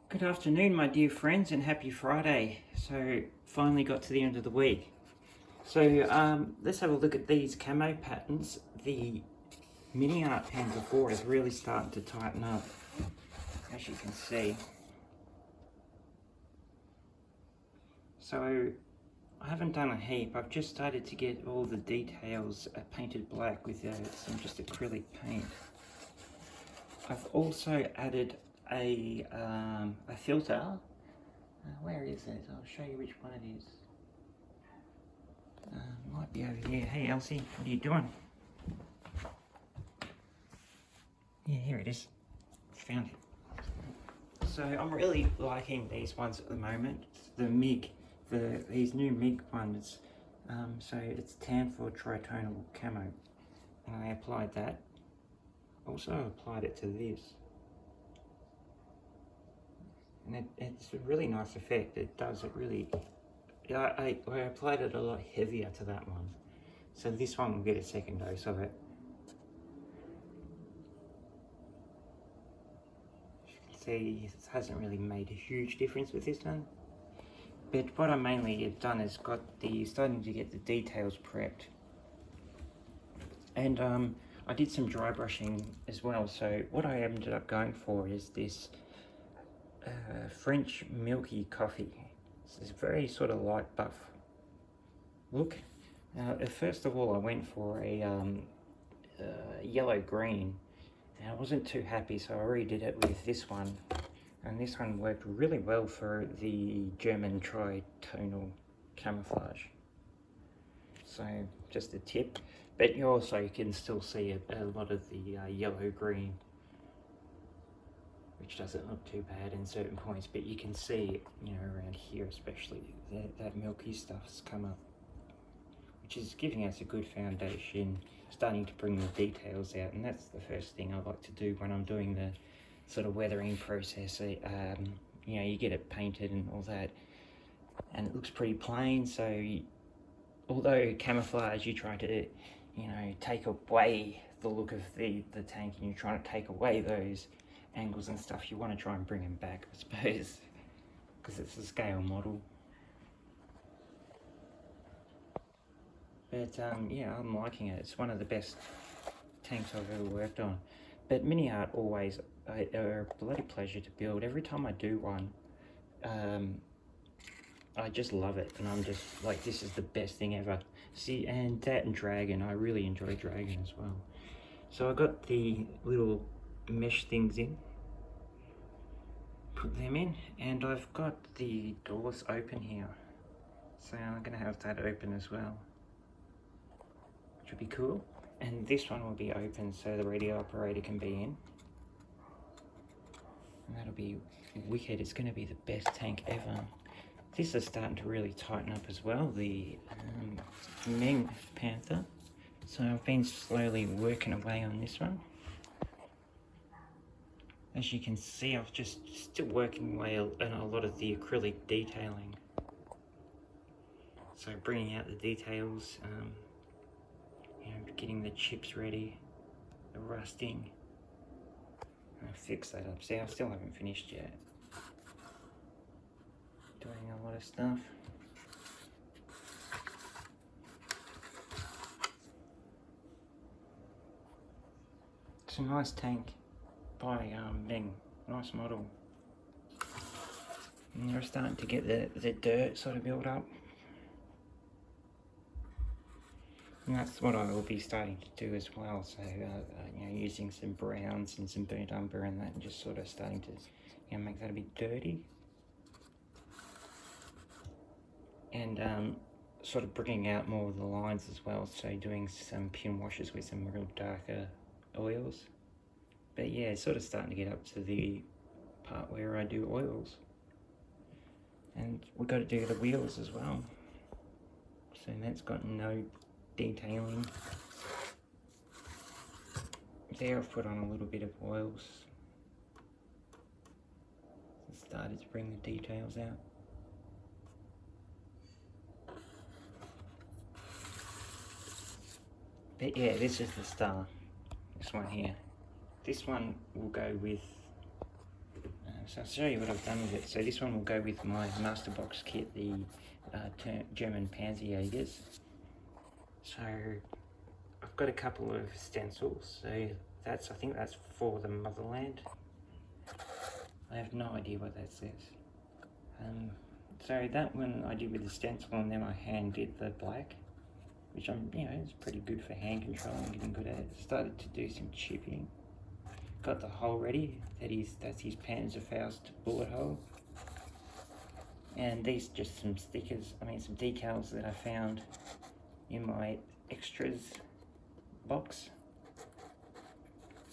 Good afternoon, my dear friends, and happy Friday. So, finally got to the end of the week. So, let's have a look at these camo patterns. The Miniart pen before is really starting to tighten up, as you can see. So, I haven't done a heap. I've just started to get all the details painted black with some just acrylic paint. I've also added a filter. Where is it? I'll show you which one it is. Might be over here. Hey Elsie, what are you doing? Yeah, here it is. Found it. So I'm really liking these ones at the moment. The MIG, these new MIG ones. So it's tan for tritonal camo, and I applied that. Also applied it to this. And it's a really nice effect. It does it really. I applied it a lot heavier to that one, so this one will get a second dose of it. As you can see, it hasn't really made a huge difference with this one. But what I mainly have done is starting to get the details prepped, and I did some dry brushing as well. So what I ended up going for is this French milky coffee. It's very sort of light buff look. First of all, I went for a yellow green, and I wasn't too happy, so I redid it with this one, and this one worked really well for the German tritonal camouflage. So just a tip, but you also can still see a lot of the yellow green, which doesn't look too bad in certain points, but you can see, you know, around here especially, that milky stuff's come up, which is giving us a good foundation, starting to bring the details out, and that's the first thing I like to do when I'm doing the sort of weathering process. You know, you get it painted and all that, and it looks pretty plain, so although camouflage, you try to, you know, take away the look of the tank, and you're trying to take away those angles and stuff, you want to try and bring them back, I suppose, because it's a scale model. But yeah, I'm liking it. It's one of the best tanks I've ever worked on. But Miniart always are a bloody pleasure to build. Every time I do one, I just love it, and I'm just like, this is the best thing ever. See, and that and Dragon, I really enjoy Dragon as well. So I got the little mesh things in, put them in, and I've got the doors open here, so I'm gonna have that open as well, which would be cool. And this one will be open so the radio operator can be in, and that'll be wicked. It's gonna be the best tank ever. This is starting to really tighten up as well, the Meng Panther. So I've been slowly working away on this one. As you can see, I'm just still working away on a lot of the acrylic detailing. So bringing out the details, you know, getting the chips ready, the rusting. I'll fix that up. See, I still haven't finished yet. Doing a lot of stuff. It's a nice tank by Meng, nice model. And they're starting to get the dirt sort of built up. And that's what I will be starting to do as well. So, you know, using some browns and some burnt umber and that, and just sort of starting to, you know, make that a bit dirty. And sort of bringing out more of the lines as well. So doing some pin washes with some real darker oils. But yeah, it's sort of starting to get up to the part where I do oils. And we've got to do the wheels as well. So that's got no detailing. There I've put on a little bit of oils. Started to bring the details out. But yeah, this is the star, this one here. This one will go with So I'll show you what I've done with it. So this one will go with my master box kit, the German Panzerjägers. So I've got a couple of stencils. So I think that's for the motherland. I have no idea what that says. So that one I did with the stencil, and then I hand did the black, which it's pretty good for hand control and getting good at it. Started to do some chipping. Got the hole ready. That's his Panzerfaust bullet hole. And these just some stickers, some decals that I found in my extras box.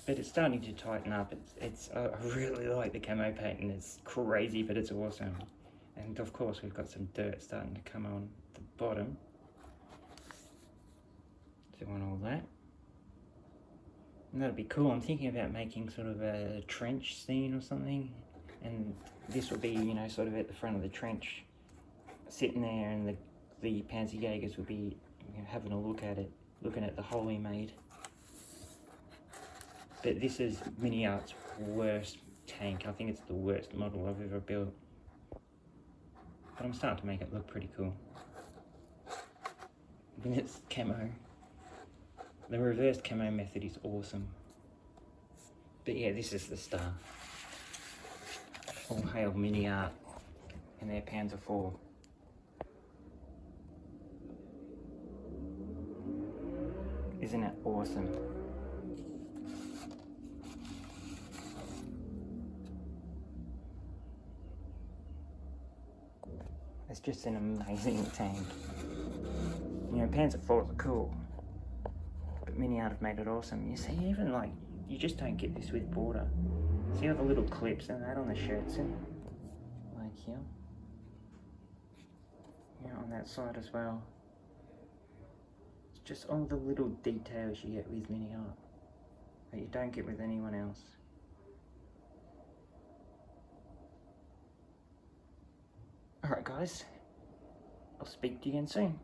But it's starting to tighten up. I really like the camo paint, and it's crazy, but it's awesome. And of course we've got some dirt starting to come on the bottom. Doing all that. And that'll be cool. I'm thinking about making sort of a trench scene or something. And this will be, sort of at the front of the trench, sitting there, and the Panzerjägers will be having a look at it, looking at the hole he made. But this is Miniart's worst tank. I think it's the worst model I've ever built. But I'm starting to make it look pretty cool. And it's camo. The reverse camo method is awesome. But yeah, this is the star. All hail Miniart and their Panzer IV. Isn't it awesome? It's just an amazing tank. Panzer IVs are cool, but Miniart have made it awesome. You see, even you just don't get this with border. See all the little clips and that on the shirts, and like here, on that side as well. It's just all the little details you get with Miniart that you don't get with anyone else. Alright guys, I'll speak to you again soon.